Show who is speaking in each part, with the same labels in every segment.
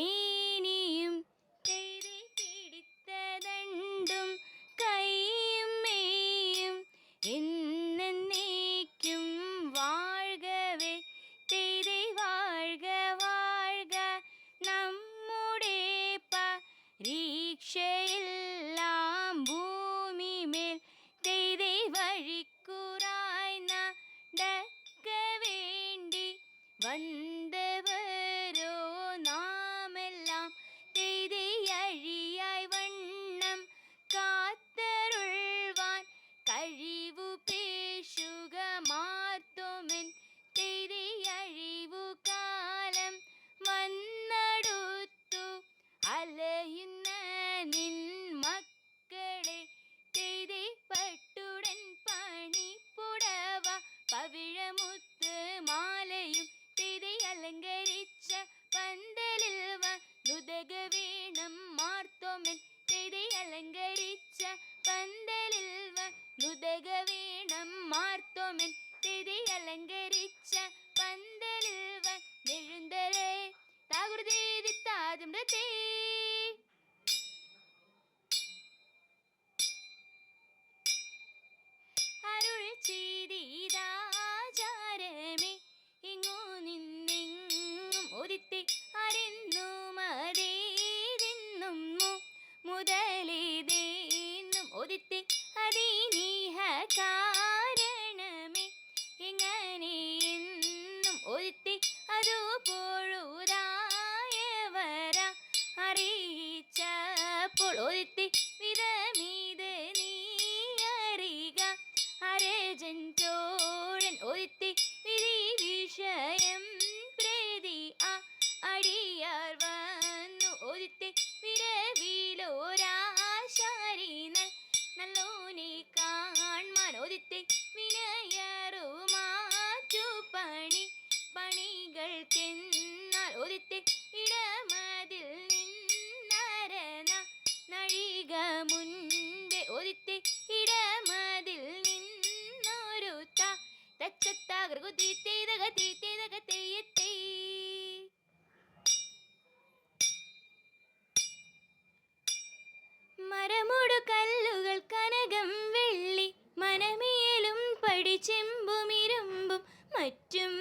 Speaker 1: മേനിയും തെയ്തി പിടിത്തതണ്ടും കൈയും മെയ്യും എന്നേക്കും വാഴ്കവേ തെയ്തി വാഴ്ക വാഴ്ക നമ്മുടെ പരീക്ഷയെല്ലാം ഭൂമിമേൽ തെയ്തി വഴിക്കുറായി നടക്ക വേണ്ടി വന്നവരോ നാമെല്ലാം തെയ്തി അഴിയായി വണ്ണം കാത്തരുൾവാൻ കഴിവു പേശുക മാർത്തോമൻ തെയ്തി അഴിവു കാലം വന്നടുത്തു അലയുന്ന നിൻ മക്കളെ തെയ്തി പട്ടുടൻ പണിപ്പുടവ പവിഴമുത്ത് മാലയും തെയ്തി അലങ്കരിച്ച പന്തലിൽ വന്നുദക വീണം മാർത്തോമൻ തെയ്തി അലങ്കരിച്ച പന്തലിൽ വന്നുദക വീണം മാർത്തോമൻ തെയ്തി അലങ്കരിച്ച പന്തലിൽ വന്നെഴുന്തരേ താകുർദേദിത്താതിമൃതേ. അരുൾ ചെയ്താചാരമേ ഇങ്ങു നിന്നെങ്ങും ഒതിത്തെ അറിന്നു മതേതെന്നും മുതലേതെന്നും ഒതിത്തെ അതിനീഹ കാരണമേ എങ്ങനെയെന്നും ഒതിത്തെ അതു പൊഴുതായവര അറിയിച്ചപ്പോൾ ഒതിത്തെ വിധമീത് നീ അറിക അരജൻ തോഴൻ ഒതിത്തെ വിധി വിഷയം പ്രതി അടിയാർ വന്നു ഒതിത്തെ വിരവിലോരാശാരി നല്ലോനെ കാൺമാൻ ഒതിത്തെ വിനയറു മാറ്റു പണികൾക്കെന്നാൽ ഒതിത്തെ ഇടമതിൽ നിന്നരന നഴിക മുൻപേ ഒതിത്തെ ഇടമതിൽ നിന്നൊരു തച്ചത്താകൃതീത്തേതകതീത്തേതകതീയത്തേ. മരമോടു കല്ലുകൾ കനകം വെള്ളി മനമേലും പടിച്ചെമ്പും ഇരുമ്പും മറ്റും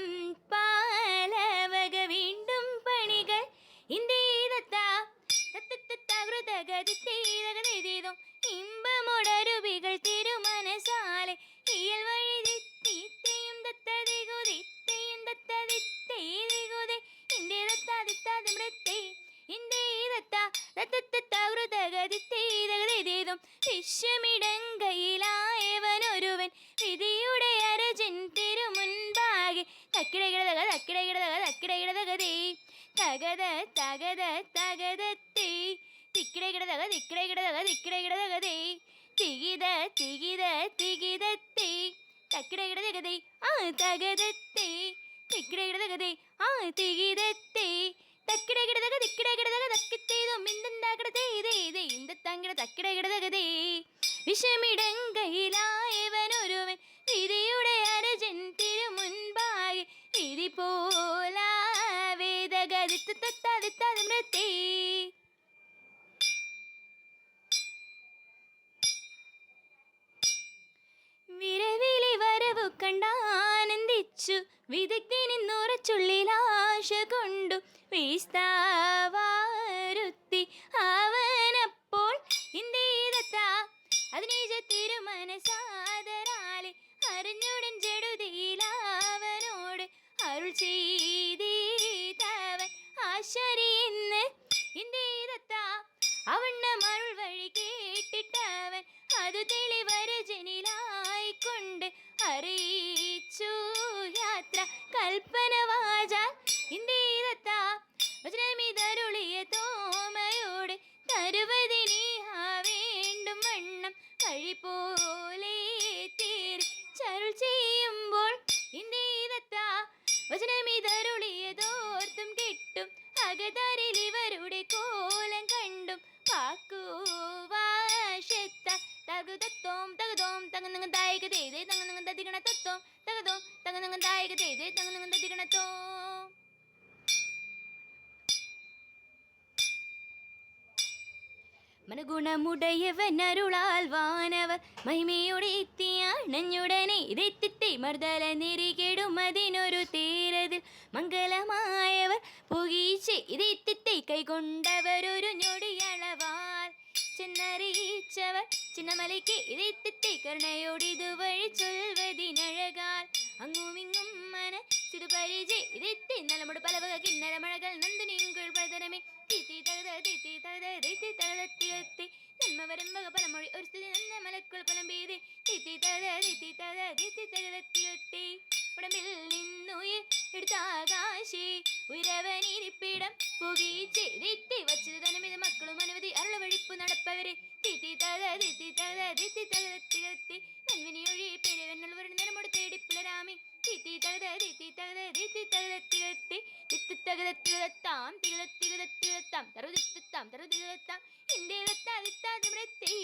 Speaker 1: പാലവക വീണ്ടും പണികൾ ഇന്ത്യതകൃതകതീതകതീതം ഇമ്പമൊടരുവികൾ തിരുമനസാലെ ഇയൽ വഴിതെത്തിയും ദത്തതികുതിത്തെയും ദത്തതിത്തേതികുതേ ഇന്ത്യതത്താതിത്താതിമൃത്തേ ഇന്ത്യതത്താകൃതകതീതകതീതം വിശ്വമിടങ്കയിലായവനൊരുവൻ വിധിയുടെ അരജൻ തിരുമുൻപാകെ തക്കിടകിടതക തക്കിടകിടതക തക്കിടകിടതകതേ തകത തകത തകതത്തേ തിക്കിടകിടതക തിക്കിടകിടതക തിക്കിടകിടതകതേ തികിത തികിത തികിതത്തേ തക്കിടകിടതകതേ തകതത്തേ തിക്കിടകിടതകതേ തികിതത്തേ തക്കിടകിടതക തിക്കിടകിടതക തക്കിത്തേതും ഇന്ദന്താകിടതേതേ ഇന്ദത്താങ്കിട തക്കിടകിടതകതേ വിഷമിടങ്കയിലായവനൊരുവൻ വിധിയുടെ അരജൻ തിരുമുൻപാകെ വിധി പോലാവേദഗതിത്തത്താതിത്താതിമൃത്തേ. വിരവിളി വരവു കണ്ടാനന്ദിച്ചു വിദഗ്ധനിന്നുറച്ചുള്ളിലാശ കൊണ്ടു വിസ്താവാരുത്തി അവനപ്പോൾ ഇന്ത്യതത്ത അതിനീജ തിരുമനസാദരാലെ അറിഞ്ഞുടൻ ജഡുതിയിലവനോട് അരുൾ ചെയ്തവൻ ആശരിന്ന് ഇന്ത്യതത്ത അവണ്ണം അരുൾ വഴി കേട്ടിട്ടവൻ അതു തെളിവരജനിലായിക്കൊണ്ട് അറിയിച്ചു യാത്ര കൽപ്പന വാചാൽ ഇന്ത്യതത്ത വചനമിതരുളിയ തോമയോട് തരുവതിനീഹ വേണ്ടും വണ്ണം വഴി പോലെ തീർച്ചരുൾ ചെയ്യുമ്പോൾ ഇന്ത്യതത്ത വചനമിതരുളിയതോർത്തും കിട്ടും അകതാരിൽ ഇവരുടെ കോലം കണ്ടും പാക്കുവാശത്ത തകുതത്തോം തകുതോം തങ്ങനങ്ങ തായകതേതേ തങ്ങനങ്ങ തതികണത്തത്തോം തകതോം തങ്ങനങ്ങ തായകതേതേ തങ്ങനങ്ങ തതികണത്തോം. മനഗുണമുടയവൻ അരുളാൽ വാനവർ മഹിമയോടെ എത്തിയാണഞ്ഞുടനെ ഇതെത്തിത്തെ മർദ്ദല നെറികെടും അതിനൊരു തേരതിൽ മംഗളമായവർ പുകീച്ച് ഇതെത്തിത്തെ കൈകൊണ്ടവരൊരു ഞൊടിയളവാൽ ചെന്നറിയിച്ചവർ ചിന്നമലയ്ക്ക് ഇതെത്തിത്തെ കരുണയോടിതുവഴി ചൊൽവതിനഴകാൽ അങ്ങുമിങ്ങും മനസ്സിതു പരിചയ ഇതെത്തി നലമുട് പലവക കിന്നര മഴകൾ നന്ദനിങ്കൾ പ്രതനമേ തീത്തി തകത തീത്തി തകത തീത്തി തകതത്തിയത്തി നന്മ വരമ്പക പലമൊഴി ഒരു സ്ഥിതി നന്ന മലക്കുൾ പലം പെയ്തി തീത്തി തകത തീത്തി തകത തീത്തി തകതത്തിയത്തി ഉടമ്പിൽ നിന്നുയിർ എടുത്താകാശേ ഉയരവനിരിപ്പിടം പുകീച്ച് തീത്തി വച്ചത് തനമിത് മക്കളും അനവധി അരുള വഴിപ്പു നടപ്പവരെ തീത്തി തകത തീത്തി തകത തീത്തി തകതത്തിയത്തി നന്വിനിയൊഴി പെരുവെണ്ണുള്ളവരുടെ നിലമുട് തേടി പുലരാമി തീത്തി തകത തീത്തി തകത തീത്തി തകതത്തിയത്തി തിത്തി തകതത്തിയത്താം തികതത്തികതത്തിയത്താം തറുതിത്താം തറുതികത്താം ഇന്ത്യയിലെത്താതിത്താതിമിടത്തേ